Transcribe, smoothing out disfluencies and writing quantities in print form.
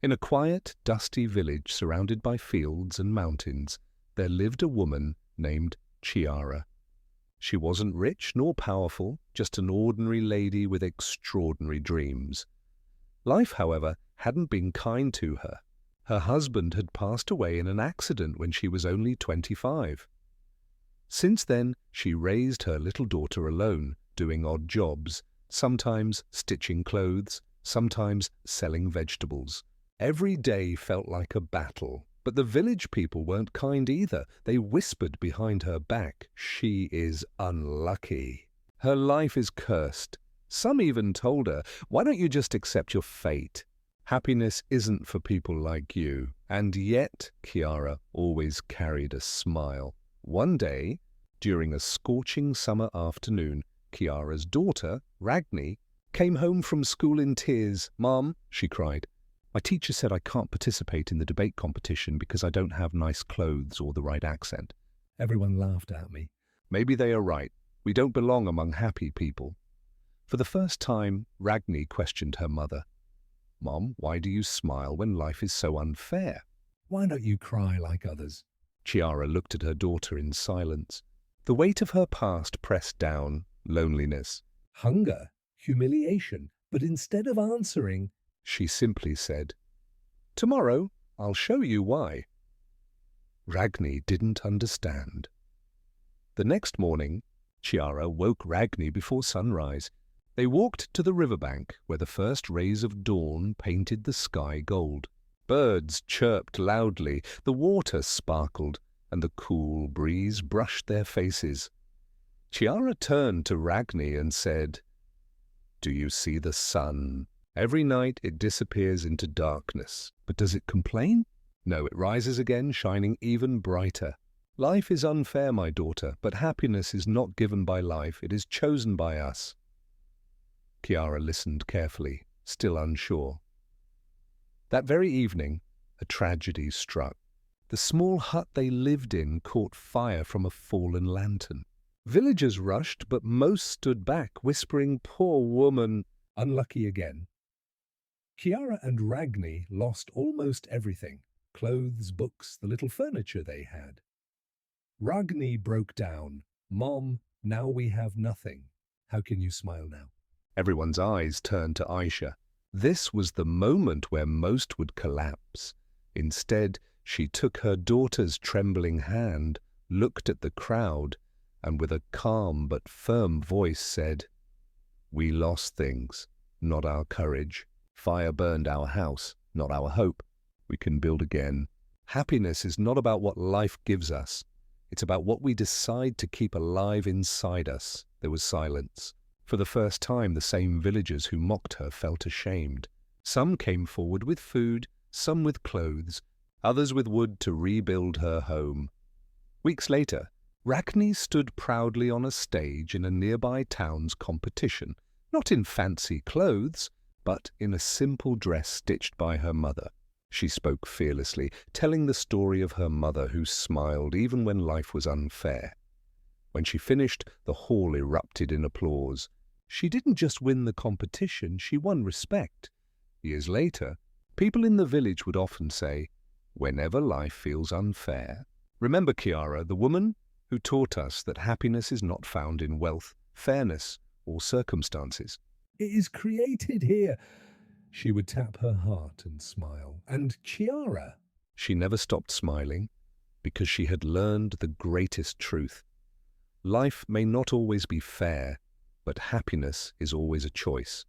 In a quiet, dusty village surrounded by fields and mountains, there lived a woman named Chiara. She wasn't rich nor powerful, just an ordinary lady with extraordinary dreams. Life, however, hadn't been kind to her. Her husband had passed away in an accident when she was only 25. Since then, she raised her little daughter alone, doing odd jobs, sometimes stitching clothes, sometimes selling vegetables. Every day felt like a battle, but the village people weren't kind either. They whispered behind her back, "She is unlucky. Her life is cursed." Some even told her, "Why don't you just accept your fate? Happiness isn't for people like you." And yet, Chiara always carried a smile. One day, during a scorching summer afternoon, Chiara's daughter, Ragni, came home from school in tears. "Mom," she cried, "my teacher said I can't participate in the debate competition because I don't have nice clothes or the right accent." Everyone laughed at me. Maybe they are right. We don't belong among happy people. For the first time, Ragni questioned her mother. "Mom, why do you smile when life is so unfair? Why don't you cry like others?" Chiara looked at her daughter in silence. The weight of her past pressed down, loneliness, hunger, humiliation. But instead of answering, she simply said, "Tomorrow, I'll show you why." Ragni didn't understand. The next morning, Chiara woke Ragni before sunrise. They walked to the riverbank, where the first rays of dawn painted the sky gold. Birds chirped loudly, the water sparkled, and the cool breeze brushed their faces. Chiara turned to Ragni and said, "Do you see the sun? Every night it disappears into darkness. But does it complain? No, it rises again, shining even brighter. Life is unfair, my daughter, but happiness is not given by life, it is chosen by us." Chiara listened carefully, still unsure. That very evening, a tragedy struck. The small hut they lived in caught fire from a fallen lantern. Villagers rushed, but most stood back, whispering, "Poor woman, unlucky again." Chiara and Ragni lost almost everything: clothes, books, the little furniture they had. Ragni broke down. "Mom, now we have nothing. How can you smile now?" Everyone's eyes turned to Aisha. This was the moment where most would collapse. Instead, she took her daughter's trembling hand, looked at the crowd, and with a calm but firm voice said, "We lost things, not our courage. Fire burned our house, not our hope. We can build again. Happiness is not about what life gives us. It's about what we decide to keep alive inside us." There was silence. For the first time, the same villagers who mocked her felt ashamed. Some came forward with food, some with clothes, others with wood to rebuild her home. Weeks later, Ragni stood proudly on a stage in a nearby town's competition, not in fancy clothes, but in a simple dress stitched by her mother. She spoke fearlessly, telling the story of her mother who smiled even when life was unfair. When she finished, the hall erupted in applause. She didn't just win the competition, she won respect. Years later, people in the village would often say, "Whenever life feels unfair, remember Chiara, the woman who taught us that happiness is not found in wealth, fairness, or circumstances. It is created here." She would tap her heart and smile. And Chiara? She never stopped smiling, because she had learned the greatest truth. Life may not always be fair, but happiness is always a choice.